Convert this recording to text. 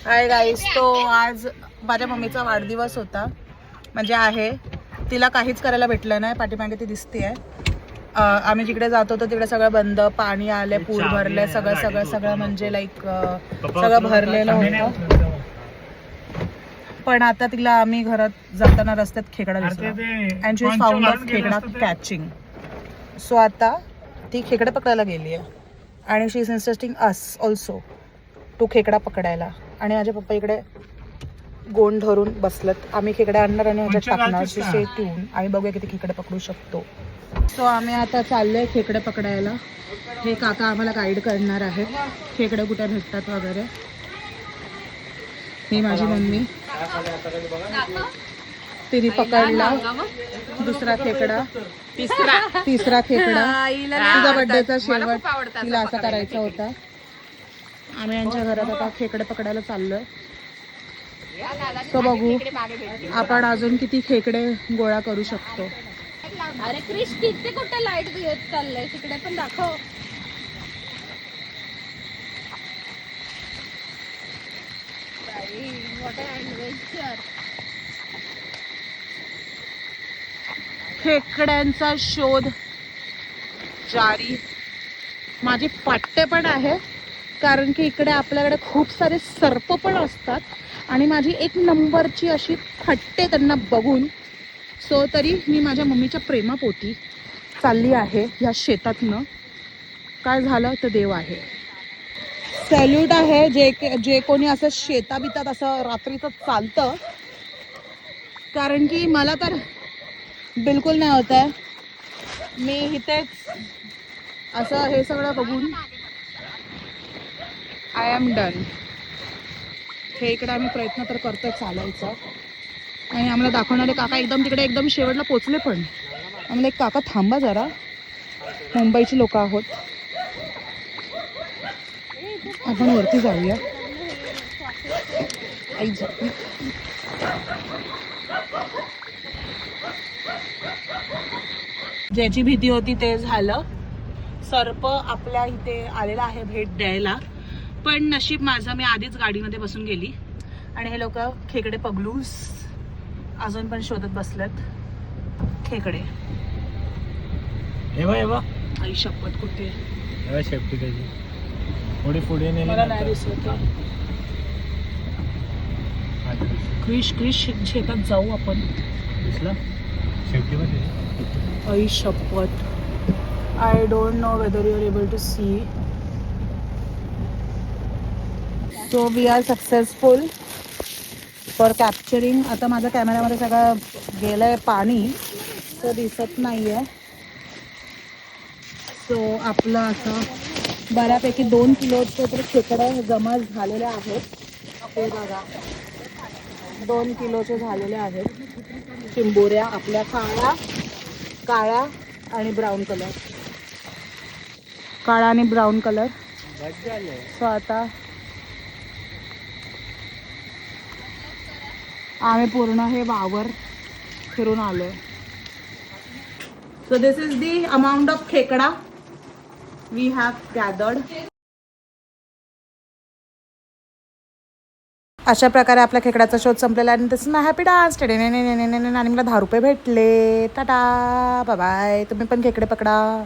Hi guys, तो आज माझ्या मम्मीचा वाढदिवस होता, म्हणजे आहे. तिला काहीच करायला भेटलं नाही. पाठीमागे ती दिसते. आम्ही जिकडे जात होतो तिकडे सगळं बंद, पाणी आले, पूर भरले, सगळं म्हणजे लाईक सगळं भरलेलं होतं. पण आता तिला आम्ही घरात जाताना रस्त्यात खेकडा दिसला and she is fond of खेकडा कॅचिंग. सो आता ती खेकडे पकडायला गेली आहे आणि she is interesting as also to खेकडा पकडायला. आणि माझे पप्पा इकडे गोंड धरून बसलत. आम्ही खेकडे आणणार आणि ह्याच्यात टाकणार. Stay tune. आम्ही बघूया किती खेकडे पकडू शकतो. सो आम्ही आता चाललोय खेकडे पकडायला. हे काका आम्हाला गाईड करणार आहेत, खेकडे कुठे भेटतात वगैरे. ही माझी मम्मी, तिने पकडला दुसरा खेकडा, तिसरा खेकडा. तिचा बर्थडेचा शेवट तिला असा करायचा होता. आम्ही यांच्या घरात आता खेकडे पकडायला चाललोय. तो बघू आपण अजून किती खेकडे गोळा करू शकतो. अरे क्रिश, तिथे कुठे लाईट चाललंय, तिकडे पण दाखव. खेकड्यांचा शोध जारी. माझे फाटे पण आहे कारण की इकडे आपल्याकडे खूप सारे सर्प पण असतात आणि माझी एक नंबरची अशी फट्टे त्यांना बघून. सो तरी मी माझ्या मम्मीच्या प्रेमापोटी चालली आहे या शेतातनं. काय झालं तर देव आहे. सॅल्यूट आहे जे कोणी असं शेताबितात असं रात्रीचं चालतं, कारण की मला तर बिलकुल नाही होत आहे. मी इथेच असं हे सगळं बघून आय एम डन. हे इकडे आम्ही प्रयत्न तर करतोय चालायचा आणि आम्हाला दाखवणारे काका एकदम तिकडे एकदम शेवटला पोचले. पण आम्हाला एक काका थांबा जरा, मुंबईची लोक आहोत, आपण वरती जाऊया. ज्याची भीती होती ते झालं. सर्प आपल्या इथे आलेला आहे भेट द्यायला. पण नशीब माझं, मी आधीच गाडीमध्ये बसून गेली आणि हे लोक खेकडे पगलूस अजून पण शोधत बसलेत. खेकडे आई शपथ कुठे मला नाही दिसत. क्रिश क्रिश शेतात जाऊ आपण. आई शपथ. I don't know whether you are able to see. So we are successful for capturing. आता माझ्या कॅमेऱ्यामध्ये सगळं गेलंय पाणी, तर दिसत नाहीये. सो आपलं असं बऱ्यापैकी 2 किलोचे तर खेकडे जमा झालेले आहेत. हे बघा 2 किलोचे झालेले आहेत. चिंबोऱ्या आपल्या काळ्या आणि ब्राऊन कलर, काळा आणि ब्राऊन कलर. सो आता आम्ही पूर्ण हे वावर फिरून आलोय. So this is the amount of खेकडा वी हॅव गॅदर्ड. अशा प्रकारे आपल्या खेकड्याचा शोध संपलेला आणि तसं ना हॅपी डान्स आणि मला 10 रुपये भेटले. टाटा बाय बाय. तुम्ही पण खेकडे पकडा.